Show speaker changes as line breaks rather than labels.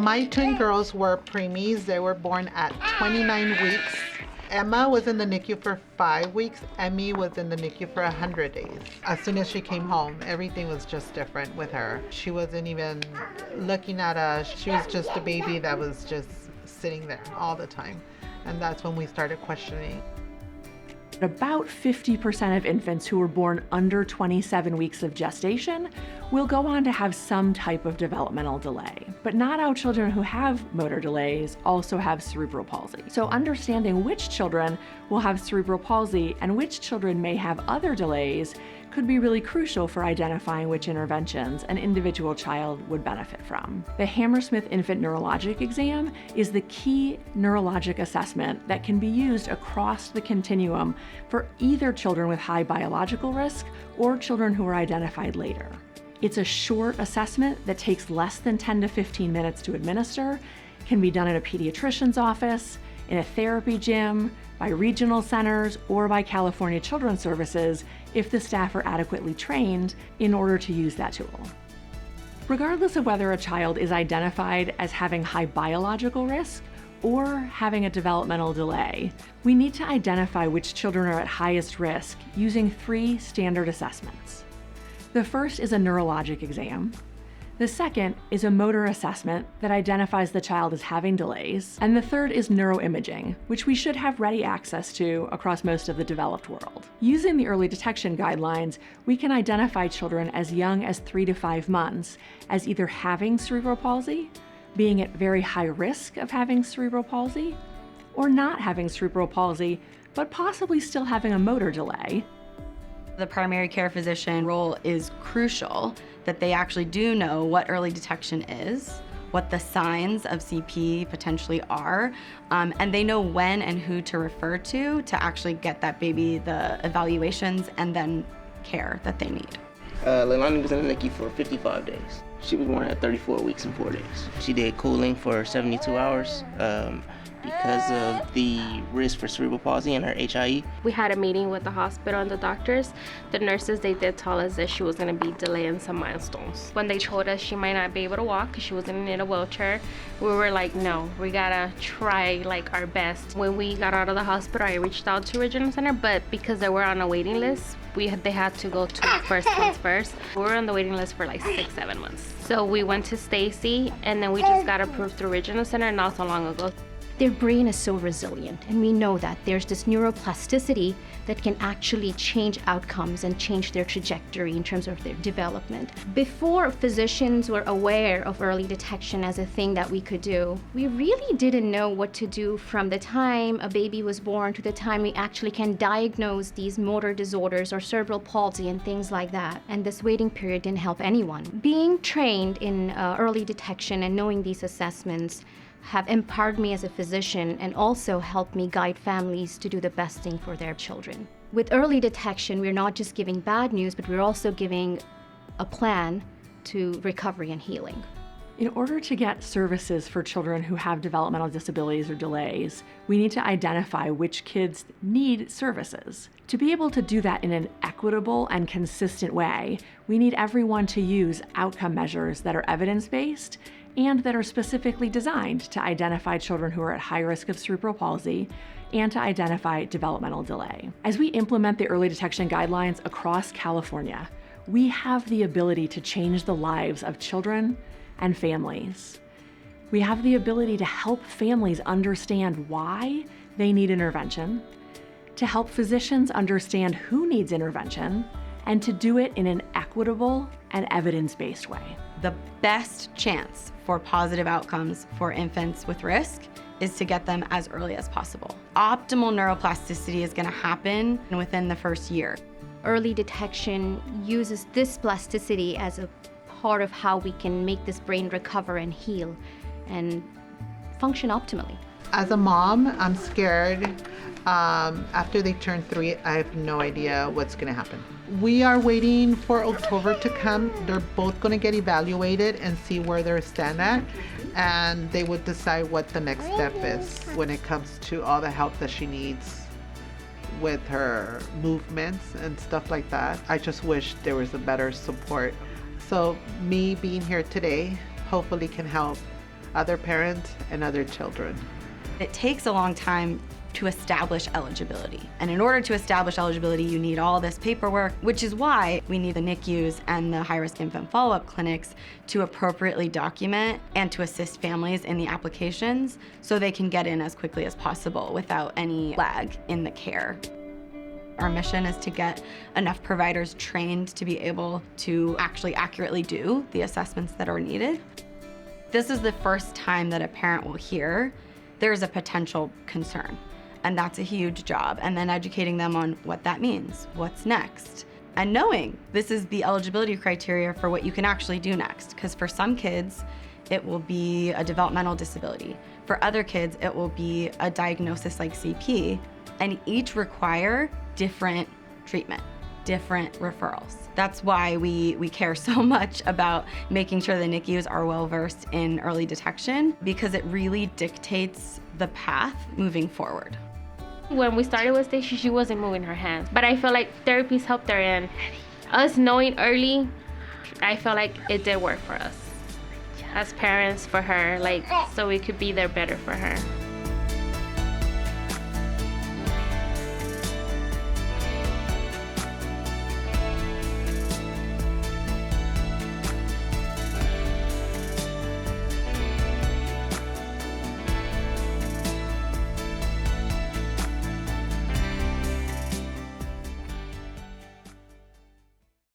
My twin girls were preemies. They were born at 29 weeks. Emma was in the NICU for 5 weeks. Emmy was in the NICU for 100 days. As soon as she came home, everything was just different with her. She wasn't even looking at us. She was just a baby that was just sitting there all the time. And that's when we started questioning.
About 50% of infants who were born under 27 weeks of gestation will go on to have some type of developmental delay. But not all children who have motor delays also have cerebral palsy. So understanding which children will have cerebral palsy and which children may have other delays could be really crucial for identifying which interventions an individual child would benefit from. The Hammersmith Infant Neurological Exam is the key neurologic assessment that can be used across the continuum for either children with high biological risk or children who are identified later. It's a short assessment that takes less than 10 to 15 minutes to administer, can be done in a pediatrician's office, in a therapy gym, by regional centers, or by California Children's Services if the staff are adequately trained in order to use that tool. Regardless of whether a child is identified as having high biological risk or having a developmental delay, we need to identify which children are at highest risk using 3 standard assessments. The first is a neurologic exam. The second is a motor assessment that identifies the child as having delays. And the third is neuroimaging, which we should have ready access to across most of the developed world. Using the early detection guidelines, we can identify children as young as 3 to 5 months as either having cerebral palsy, being at very high risk of having cerebral palsy, or not having cerebral palsy, but possibly still having a motor delay.
The primary care physician role is crucial, that they actually do know what early detection is, what the signs of CP potentially are, and they know when and who to refer to actually get that baby the evaluations and then care that they need.
Leilani was in the NICU for 55 days. She was born at 34 weeks and 4 days. She did cooling for 72 hours. Because of the risk for cerebral palsy and her HIE.
We had a meeting with the hospital and the doctors. The nurses, they did tell us that she was going to be delaying some milestones. When they told us she might not be able to walk because she was going to need a wheelchair, we were like, no, we gotta try our best. When we got out of the hospital, I reached out to Regional Center, but because they were on a waiting list, they had to go to first comes first. We were on the waiting list for 6-7 months. So we went to Stacy, and then we just got approved through Regional Center not so long ago.
Their brain is so resilient, and we know that there's this neuroplasticity that can actually change outcomes and change their trajectory in terms of their development. Before physicians were aware of early detection as a thing that we could do, we really didn't know what to do from the time a baby was born to the time we actually can diagnose these motor disorders or cerebral palsy and things like that. And this waiting period didn't help anyone. Being trained in early detection and knowing these assessments have empowered me as a physician and also helped me guide families to do the best thing for their children. With early detection, we're not just giving bad news, but we're also giving a plan to recovery and healing.
In order to get services for children who have developmental disabilities or delays, we need to identify which kids need services. To be able to do that in an equitable and consistent way, we need everyone to use outcome measures that are evidence-based and that are specifically designed to identify children who are at high risk of cerebral palsy and to identify developmental delay. As we implement the early detection guidelines across California, we have the ability to change the lives of children and families. We have the ability to help families understand why they need intervention, to help physicians understand who needs intervention, and to do it in an equitable and evidence-based way.
The best chance for positive outcomes for infants with risk is to get them as early as possible. Optimal neuroplasticity is going to happen within the first year.
Early detection uses this plasticity as a part of how we can make this brain recover and heal and function optimally.
As a mom, I'm scared. After they turn 3, I have no idea what's going to happen. We are waiting for October to come. They're both going to get evaluated and see where they stand at, and they would decide what the next step is when it comes to all the help that she needs with her movements and stuff like that. I just wish there was a better support. So me being here today hopefully can help other parents and other children.
It takes a long time to establish eligibility. And in order to establish eligibility, you need all this paperwork, which is why we need the NICUs and the high-risk infant follow-up clinics to appropriately document and to assist families in the applications so they can get in as quickly as possible without any lag in the care. Our mission is to get enough providers trained to be able to actually accurately do the assessments that are needed. This is the first time that a parent will hear there's a potential concern. And that's a huge job. And then educating them on what that means, what's next. And knowing this is the eligibility criteria for what you can actually do next. Because for some kids, it will be a developmental disability. For other kids, it will be a diagnosis like CP. And each require different treatment, different referrals. That's why we care so much about making sure the NICUs are well-versed in early detection, because it really dictates the path moving forward.
When we started with Stacy, she wasn't moving her hands, but I feel like therapies helped her, and us knowing early, I feel like it did work for us as parents, for her, like, so we could be there better for her.